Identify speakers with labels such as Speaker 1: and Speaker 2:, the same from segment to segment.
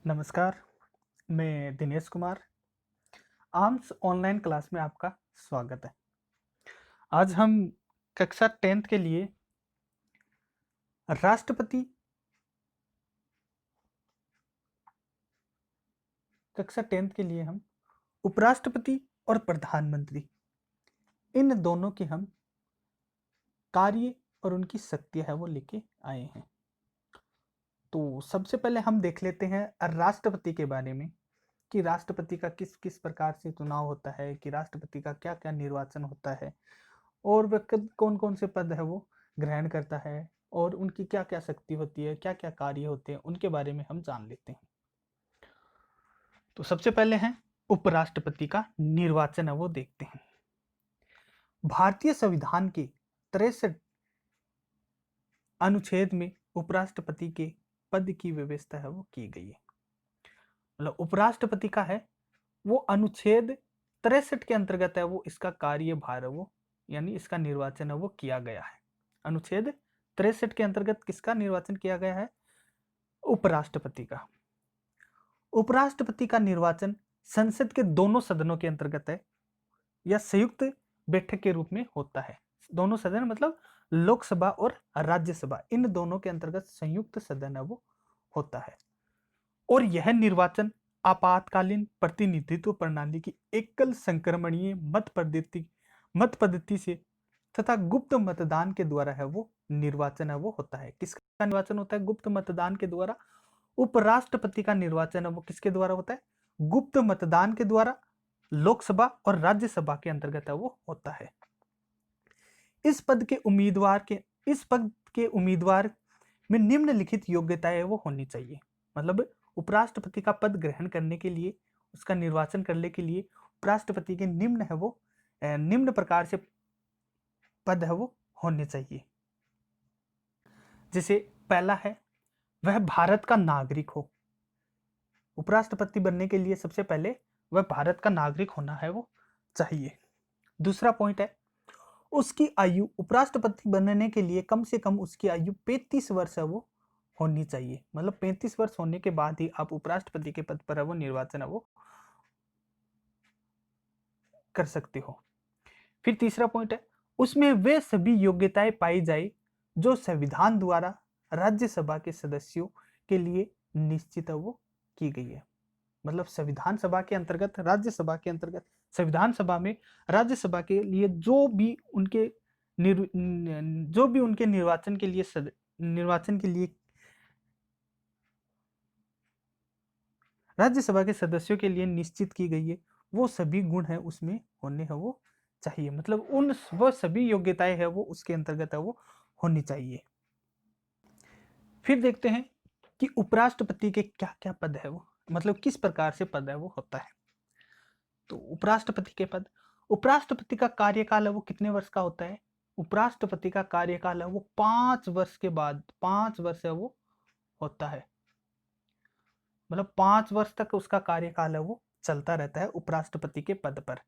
Speaker 1: नमस्कार, मैं Dinesh Kumar. Arms online class में आपका स्वागत है। आज हम कक्षा 10th के लिए राष्ट्रपति कक्षा 10th के लिए हम उपराष्ट्रपति और प्रधानमंत्री इन दोनों के हम कार्य और उनकी शक्तियाँ है वो लेके आए हैं। तो सबसे पहले हम देख लेते हैं राष्ट्रपति के बारे में कि राष्ट्रपति का किस किस प्रकार से चुनाव होता है, कि राष्ट्रपति का क्या क्या निर्वाचन होता है और वह कौन कौन से पद है वो ग्रहण करता है और उनकी क्या क्या शक्ति होती है, क्या क्या कार्य होते हैं, उनके बारे में हम जान लेते हैं। तो सबसे पहले है उपराष्ट्रपति का निर्वाचन है वो देखते हैं। भारतीय संविधान के 63 अनुच्छेद में उपराष्ट्रपति के पद की व्यवस्था है वो की गई है। मतलब उपराष्ट्रपति का है वो अनुच्छेद 63 के अंतर्गत है वो इसका कार्यभार है वो, यानी इसका निर्वाचन है वो किया गया है। अनुच्छेद 63 के अंतर्गत किसका निर्वाचन किया गया है? उपराष्ट्रपति का। उपराष्ट्रपति का निर्वाचन संसद के दोनों सदनों के अंतर्गत है या संयुक्त बैठक के रूप में होता है। दोनों सदन मतलब लोकसभा और राज्यसभा, इन दोनों के अंतर्गत संयुक्त सदन है वो होता है। और यह निर्वाचन आपातकालीन प्रतिनिधित्व प्रणाली की एकल संक्रमणीय मत पद्धति से तथा गुप्त मतदान के द्वारा है वो निर्वाचन है वो होता है। किसका निर्वाचन होता है? गुप्त मतदान के द्वारा। उपराष्ट्रपति का निर्वाचन है वो किसके द्वारा होता है? गुप्त मतदान के द्वारा लोकसभा और राज्यसभा के अंतर्गत है वो होता है। इस पद के उम्मीदवार में निम्नलिखित योग्यताएं वो होनी चाहिए। मतलब उपराष्ट्रपति का पद ग्रहण करने के लिए, उसका निर्वाचन करने के लिए उपराष्ट्रपति के निम्न प्रकार से पद है वो होने चाहिए। जैसे पहला है वह भारत का नागरिक हो। उपराष्ट्रपति बनने के लिए सबसे पहले वह भारत का नागरिक होना है वो चाहिए। दूसरा पॉइंट है उसकी आयु, उपराष्ट्रपति बनने के लिए कम से कम उसकी आयु 35 वर्ष है वो होनी चाहिए। मतलब 35 वर्ष होने के बाद ही आप उपराष्ट्रपति के पद पर है वो निर्वाचन है वो कर सकते हो। फिर तीसरा पॉइंट है उसमें वे सभी योग्यताएं पाई जाए जो संविधान द्वारा राज्यसभा के सदस्यों के लिए निश्चित है वो की गई है। मतलब संविधान सभा के अंतर्गत, राज्यसभा के अंतर्गत, संविधान सभा में राज्यसभा के लिए जो भी उनके निर्वाचन के लिए राज्यसभा के सदस्यों के लिए निश्चित की गई है, वो सभी गुण है उसमें होने है वो चाहिए। मतलब वह सभी योग्यताएं है वो उसके अंतर्गत है वो होनी चाहिए। फिर देखते हैं कि उपराष्ट्रपति के क्या क्या पद है वो, मतलब किस प्रकार से पद है वो होता है। तो उपराष्ट्रपति के पद, उपराष्ट्रपति का कार्यकाल है वो कितने वर्ष का होता है? उपराष्ट्रपति का कार्यकाल है वो 5 वर्ष के बाद 5 वर्ष है वो होता है। मतलब 5 वर्ष तक उसका कार्यकाल है वो चलता रहता है उपराष्ट्रपति के पद पर।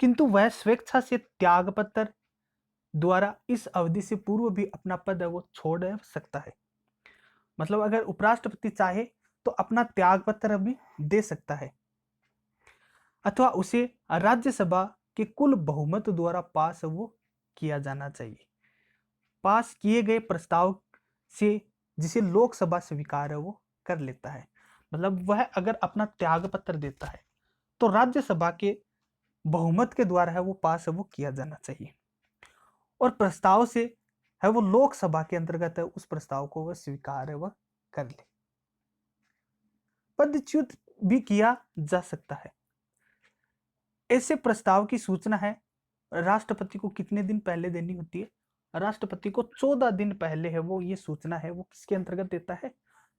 Speaker 1: किंतु वह स्वेच्छा से त्याग पत्र द्वारा इस अवधि से पूर्व भी अपना पद है वो छोड़ सकता है। मतलब अगर उपराष्ट्रपति चाहे तो अपना त्याग पत्र भी दे सकता है, अथवा उसे राज्यसभा के कुल बहुमत द्वारा पास वो किया जाना चाहिए। पास किए गए प्रस्ताव से जिसे लोकसभा स्वीकार है वो कर लेता है। मतलब वह अगर अपना त्याग पत्र देता है तो राज्यसभा के बहुमत के द्वारा है वो पास है वो किया जाना चाहिए, और प्रस्ताव से है वो लोकसभा के अंतर्गत है उस प्रस्ताव को वह स्वीकार है वह कर ले। पदच्युत भी किया जा सकता है। ऐसे प्रस्ताव की सूचना है राष्ट्रपति को कितने दिन पहले देनी होती है? राष्ट्रपति को 14 दिन पहले है वो ये सूचना है वो किसके अंतर्गत देता है?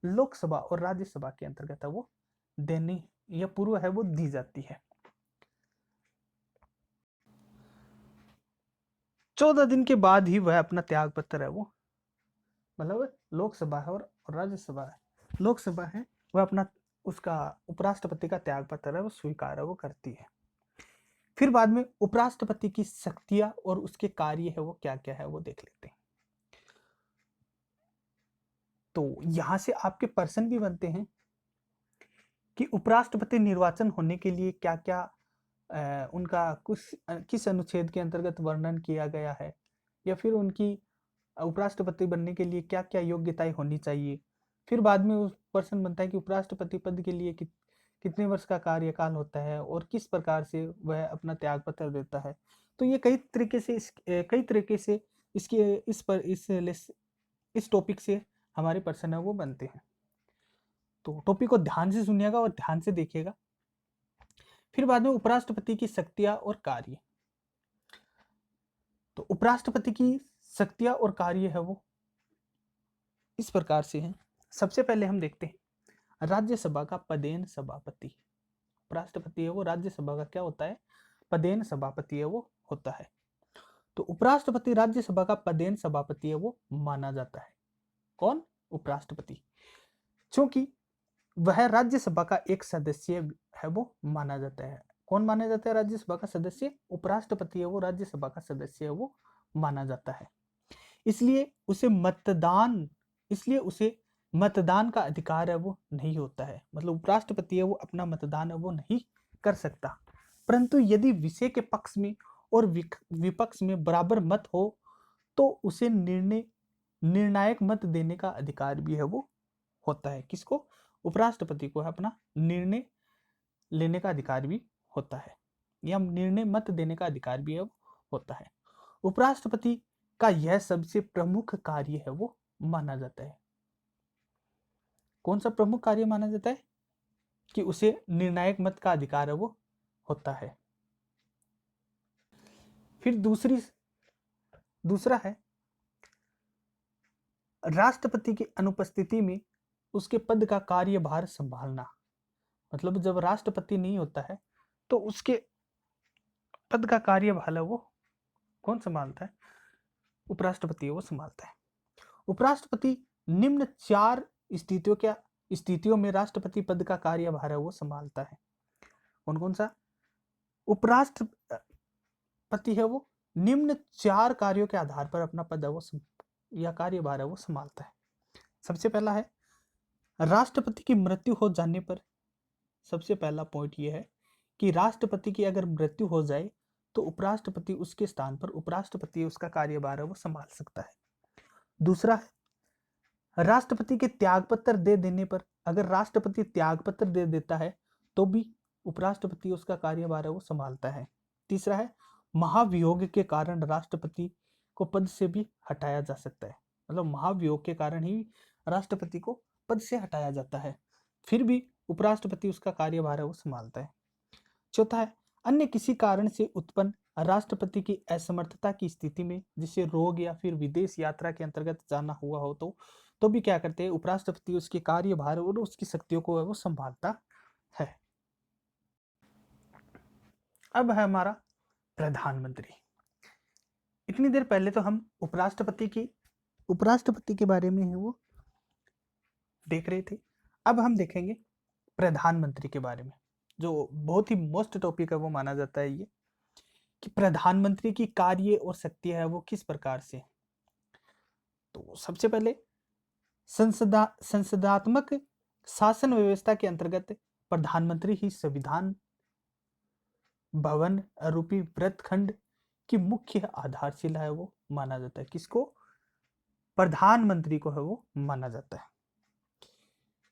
Speaker 1: लोकसभा और राज्यसभा के अंतर्गत है वो देनी या पूर्व है वो दी जाती है। 14 दिन के बाद ही वह अपना त्याग पत्र है वो, मतलब लोकसभा है और राज्यसभा है, लोकसभा है वह अपना उसका उपराष्ट्रपति का त्याग पत्र है वो स्वीकार है वो करती है। फिर बाद में उपराष्ट्रपति की शक्तियां और उसके कार्य है वो क्या क्या है वो देख लेते हैं। तो यहां से आपके प्रश्न भी बनते हैं कि उपराष्ट्रपति निर्वाचन होने के लिए क्या-क्या उनका किस अनुच्छेद के अंतर्गत वर्णन किया गया है, या फिर उनकी उपराष्ट्रपति बनने के लिए क्या-क्या योग्यताएँ होनी चाहिए। फिर बाद में उस प्रश्न बनता है कि उपराष्ट्रपति पद के लिए कितने वर्ष का कार्यकाल होता है और किस प्रकार से वह अपना त्यागपत्र देता है। तो ये कई तरीके से इसके इस टॉपिक से हमारे प्रश्न है वो बनते हैं। तो टॉपिक को ध्यान से सुनिएगा और ध्यान से देखिएगा। फिर बाद में उपराष्ट्रपति की शक्तियाँ और कार्य। तो उपराष्ट्रपति की शक्तियाँ और कार्य है वो इस प्रकार से हैं। सबसे पहले हम देखते हैं राज्यसभा का पदेन सभापति। उपराष्ट्रपति है वो राज्यसभा का क्या होता है, पदेन सभापति है वो होता है। तो उपराष्ट्रपति राज्यसभा का पदेन सभापति है वो माना जाता है। कौन? उपराष्ट्रपति। क्योंकि वह राज्यसभा का एक सदस्य है वो माना जाता है। कौन माना जाता है राज्यसभा का सदस्य? उपराष्ट्रपति है वो राज्यसभा का सदस्य है वो माना जाता है। इसलिए उसे मतदान का अधिकार है वो नहीं होता है। मतलब उपराष्ट्रपति है वो अपना मतदान है वो नहीं कर सकता। परंतु यदि विषय के पक्ष में और विपक्ष में बराबर मत हो तो उसे निर्णायक मत देने का अधिकार भी है वो होता है। किसको? उपराष्ट्रपति को अपना निर्णय लेने का अधिकार भी होता है, या निर्णय मत देने का अधिकार भी है वो होता है। उपराष्ट्रपति का यह सबसे प्रमुख कार्य है वो माना जाता है। कौन सा प्रमुख कार्य माना जाता है? कि उसे निर्णायक मत का अधिकार है वो होता है। फिर दूसरा है राष्ट्रपति की अनुपस्थिति में उसके पद का कार्यभार संभालना। मतलब जब राष्ट्रपति नहीं होता है तो उसके पद का कार्यभार है वो कौन संभालता है? उपराष्ट्रपति वो संभालता है। उपराष्ट्रपति निम्न 4 स्थितियों में राष्ट्रपति पद का कार्यभार है वो संभालता है। कौन कौन सा? उपराष्ट्रपति है वो निम्न 4 कार्यों के आधार पर अपना पद है वो या कार्यभार है वो संभालता है। सबसे पहला है राष्ट्रपति की मृत्यु हो जाने पर। सबसे पहला पॉइंट ये है कि राष्ट्रपति की अगर मृत्यु हो जाए तो उपराष्ट्रपति उसके स्थान पर उपराष्ट्रपति उसका कार्यभार है वो संभाल सकता है। दूसरा है राष्ट्रपति के त्यागपत्र दे देने पर। अगर राष्ट्रपति त्यागपत्र दे देता है तो भी उपराष्ट्रपति उसका कार्यभार है वो संभालता है। तीसरा है महाभियोग के कारण राष्ट्रपति को पद से भी हटाया जा सकता है। मतलब महाभियोग के कारण ही राष्ट्रपति को पद से हटाया जाता है, फिर भी उपराष्ट्रपति उसका कार्यभार है वो संभालता है। चौथा है अन्य किसी कारण से उत्पन्न राष्ट्रपति की असमर्थता की स्थिति में, जिसे रोग या फिर विदेश यात्रा के अंतर्गत जाना हुआ हो तो भी क्या करते हैं? उपराष्ट्रपति उसके कार्यभार और उसकी शक्तियों को वो संभालता है। अब है हमारा प्रधानमंत्री। इतनी देर पहले तो हम उपराष्ट्रपति के बारे में है वो देख रहे थे। अब हम देखेंगे प्रधानमंत्री के बारे में, जो बहुत ही मोस्ट टॉपिक है वो माना जाता है ये, कि प्रधानमंत्री की कार्य और शक्ति है वो किस प्रकार से। तो सबसे पहले संसदात्मक शासन व्यवस्था के अंतर्गत प्रधानमंत्री ही संविधान भवन रूपी व्रतखंड की मुख्य आधारशिला है वो माना जाता है। किसको? प्रधानमंत्री को है वो माना जाता है।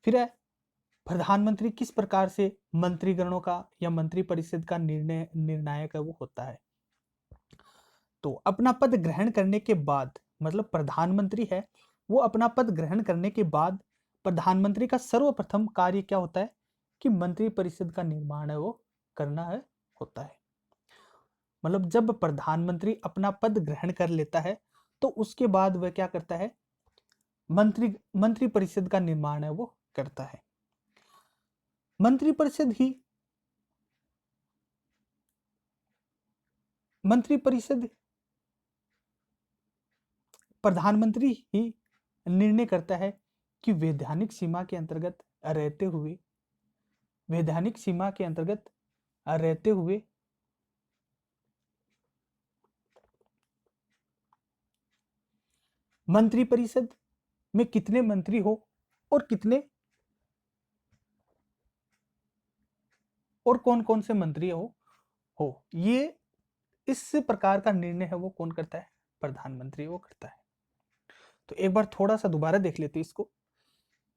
Speaker 1: फिर है प्रधानमंत्री किस प्रकार से मंत्रीगणों का या मंत्रिपरिषद का निर्णायक है वो होता है। तो अपना पद ग्रहण करने के बाद, मतलब प्रधानमंत्री है वो अपना पद ग्रहण करने के बाद प्रधानमंत्री का सर्वप्रथम कार्य क्या होता है? कि मंत्रिपरिषद का निर्माण है वो करना है होता है। मतलब जब प्रधानमंत्री अपना पद ग्रहण कर लेता है तो उसके बाद वह क्या करता है? मंत्रिपरिषद का निर्माण है वो करता है। मंत्रिपरिषद प्रधानमंत्री ही निर्णय करता है कि वैधानिक सीमा के अंतर्गत रहते हुए मंत्रिपरिषद में कितने मंत्री हो और कितने और कौन कौन से मंत्री हो ये इस प्रकार का निर्णय है वो कौन करता है? प्रधानमंत्री वो करता है। तो एक बार थोड़ा सा दोबारा देख लेते हैं इसको।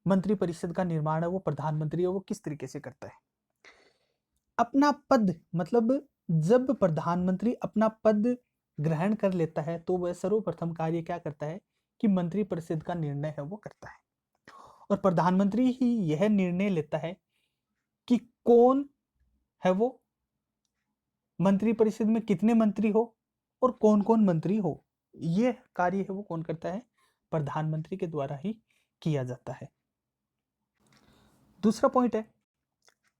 Speaker 1: मंत्री परिषद का निर्माण है वो प्रधानमंत्री है वो किस तरीके से करता है? अपना पद मतलब जब प्रधानमंत्री अपना पद ग्रहण कर लेता है तो वह सर्वप्रथम कार्य क्या करता है कि मंत्री परिषद का निर्णय है वो करता है। और प्रधानमंत्री ही यह निर्णय लेता है कि कौन है वो मंत्री परिषद में, कितने मंत्री हो और कौन कौन मंत्री हो। यह कार्य है वो कौन करता है? प्रधानमंत्री के द्वारा ही किया जाता है। दूसरा पॉइंट है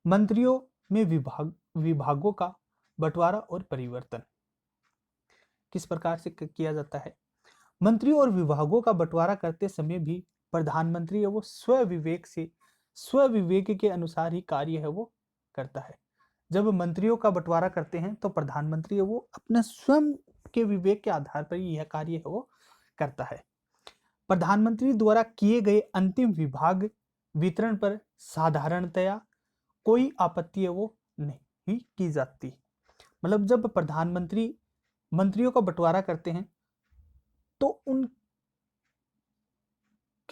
Speaker 1: मंत्रियों में विभागों का बंटवारा और परिवर्तन किस प्रकार से किया जाता है? मंत्रियों और विभागों का बंटवारा करते समय भी प्रधानमंत्री है वो स्वविवेक के अनुसार ही कार्य है वो करता है। जब मंत्रियों का बंटवारा करते हैं तो प्रधानमंत्री है वो अपने स्वयं के विवेक के आधार पर ही यह कार्य है वो करता है। प्रधानमंत्री द्वारा किए गए अंतिम विभाग वितरण पर साधारणतया कोई आपत्ति है वो नहीं की जाती। मतलब जब प्रधानमंत्री मंत्रियों का बंटवारा करते हैं तो उनके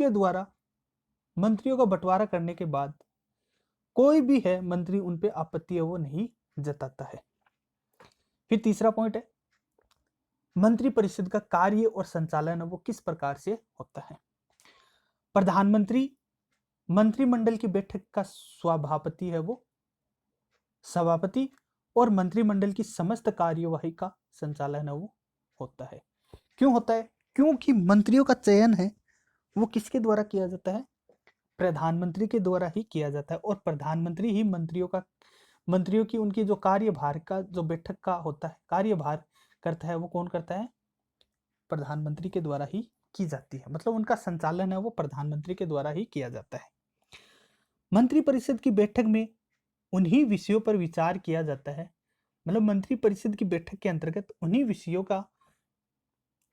Speaker 1: द्वारा मंत्रियों का बंटवारा करने के बाद कोई भी है मंत्री उन पे आपत्ति है वो नहीं जताता है। फिर तीसरा पॉइंट है मंत्री परिषद का कार्य और संचालन है वो किस प्रकार से होता है? प्रधानमंत्री मंत्रिमंडल की बैठक का सभापति है वो सभापति और मंत्रिमंडल की समस्त कार्यवाही का संचालन है वो होता है। क्यों होता है? क्योंकि मंत्रियों का चयन है वो किसके द्वारा किया जाता है? प्रधानमंत्री के द्वारा ही किया जाता है। और प्रधानमंत्री ही मंत्रियों की उनकी जो कार्यभार का जो बैठक का होता है कार्यभार करता है वो कौन करता है? प्रधानमंत्री के द्वारा ही की जाती है। मतलब उनका संचालन है वो प्रधानमंत्री के द्वारा ही किया जाता है। मंत्रिपरिषद की बैठक में उन्हीं विषयों पर विचार किया जाता है। मतलब मंत्रिपरिषद की बैठक के अंतर्गत उन्हीं विषयों का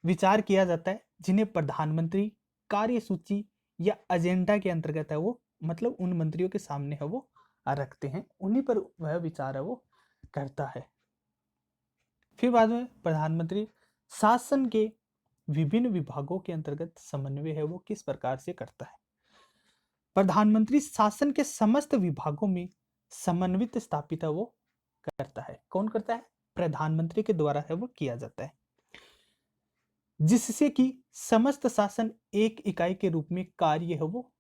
Speaker 1: विचार किया जाता है जिन्हें प्रधानमंत्री कार्यसूची या एजेंडा के अंतर्गत है वो मतलब उन मंत्रियों के सामने है वो रखते हैं, उन्हीं पर वह विचार है वो करता है। फिर बाद में प्रधानमंत्री शासन के विभिन्न विभागों के अंतर्गत समन्वय है वो किस प्रकार से करता है? प्रधानमंत्री शासन के समस्त विभागों में समन्वित स्थापित है वो करता है। कौन करता है? प्रधानमंत्री के द्वारा है वो किया जाता है, जिससे कि समस्त शासन एक इकाई के रूप में कार्य है वो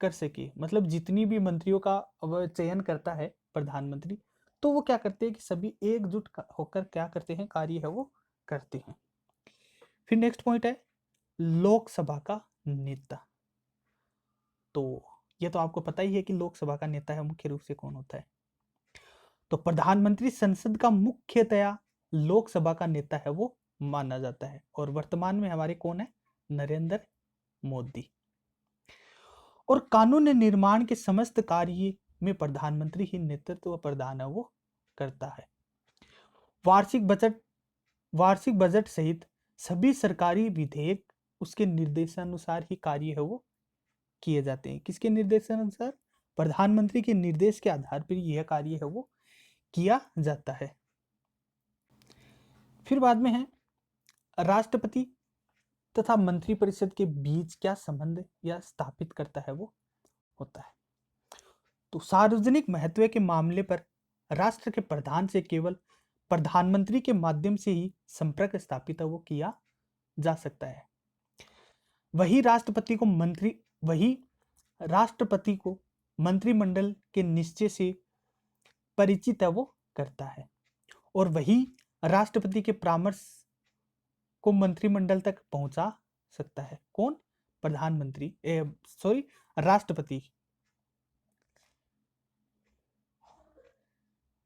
Speaker 1: कर सके। मतलब जितनी भी मंत्रियों का वह चयन करता है प्रधानमंत्री तो वो क्या करते हैं कि सभी एकजुट होकर क्या करते हैं? कार्य है वो करते हैं। फिर नेक्स्ट पॉइंट है लोकसभा का नेता। तो ये तो आपको पता ही है कि लोकसभा का नेता है मुख्य रूप से कौन होता है? तो प्रधानमंत्री संसद का मुख्यतया लोकसभा का नेता है वो माना जाता है। और वर्तमान में हमारे कौन है? नरेंद्र मोदी। और कानून निर्माण के समस्त कार्य में प्रधानमंत्री ही नेतृत्व प्रदान है वो करता है। वार्षिक बजट सहित सभी सरकारी विधेयक उसके निर्देशानुसार ही कार्य है वो किए जाते हैं। किसके निर्देशानुसार? प्रधानमंत्री के निर्देश के आधार पर यह कार्य है वो किया जाता है। फिर बाद में है राष्ट्रपति तथा मंत्रिपरिषद के बीच क्या संबंध या स्थापित करता है वो होता है। तो सार्वजनिक महत्व के मामले पर राष्ट्र के प्रधान से केवल प्रधानमंत्री के माध्यम से ही संपर्क स्थापित है वो किया जा सकता है। वही राष्ट्रपति को मंत्रिमंडल के निश्चय से परिचित है वो करता है। और वही राष्ट्रपति के परामर्श को मंत्रिमंडल तक पहुंचा सकता है। कौन? राष्ट्रपति।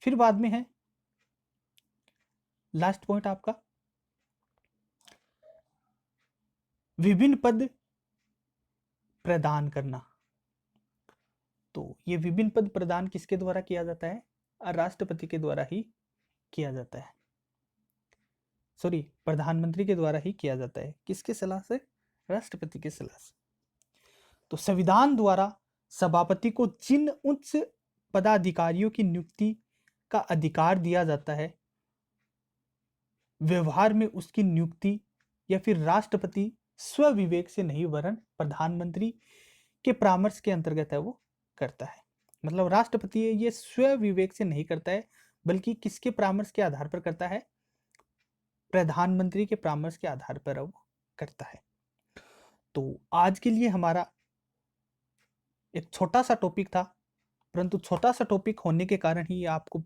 Speaker 1: फिर बाद में है लास्ट पॉइंट आपका विभिन्न पद प्रदान करना। तो ये विभिन्न पद प्रदान किसके द्वारा किया जाता है? राष्ट्रपति के द्वारा ही किया जाता है। प्रधानमंत्री के द्वारा ही किया जाता है। किसके सलाह से? राष्ट्रपति की सलाह से। तो संविधान द्वारा सभापति को जिन उच्च पदाधिकारियों की नियुक्ति का अधिकार दिया जाता है, व्यवहार में उसकी नियुक्ति या फिर राष्ट्रपति स्व विवेक से नहीं वरन प्रधानमंत्री के परामर्श के अंतर्गत है वो करता है। मतलब राष्ट्रपति है ये स्व विवेक से नहीं करता है, बल्कि किसके परामर्श के आधार पर करता है? प्रधानमंत्री के परामर्श के आधार पर वो करता है। तो आज के लिए हमारा एक छोटा सा टॉपिक था, परंतु छोटा सा टॉपिक होने के कारण ही आपको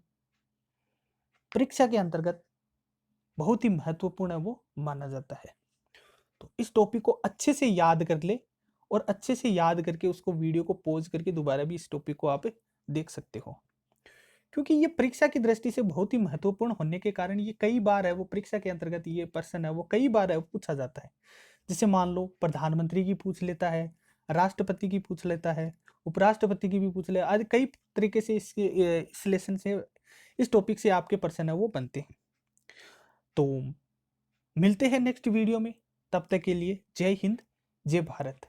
Speaker 1: परीक्षा के अंतर्गत बहुत ही महत्वपूर्ण है वो माना जाता है। तो इस टॉपिक को अच्छे से याद कर ले और अच्छे से याद करके उसको वीडियो को पॉज करके दोबारा भी इस टॉपिक को आप देख सकते हो, क्योंकि ये परीक्षा की दृष्टि से बहुत ही महत्वपूर्ण होने के कारण ये कई बार है वो परीक्षा के अंतर्गत ये प्रश्न है वो कई बार है वो पूछा जाता है। जैसे मान लो प्रधानमंत्री की पूछ लेता है, राष्ट्रपति की पूछ लेता है, उपराष्ट्रपति की भी पूछ ले, आज कई तरीके से इस लेसन से इस टॉपिक से आपके प्रश्न है वो बनते हैं। तो मिलते हैं नेक्स्ट वीडियो में, तब तक के लिए जय हिंद, जय भारत।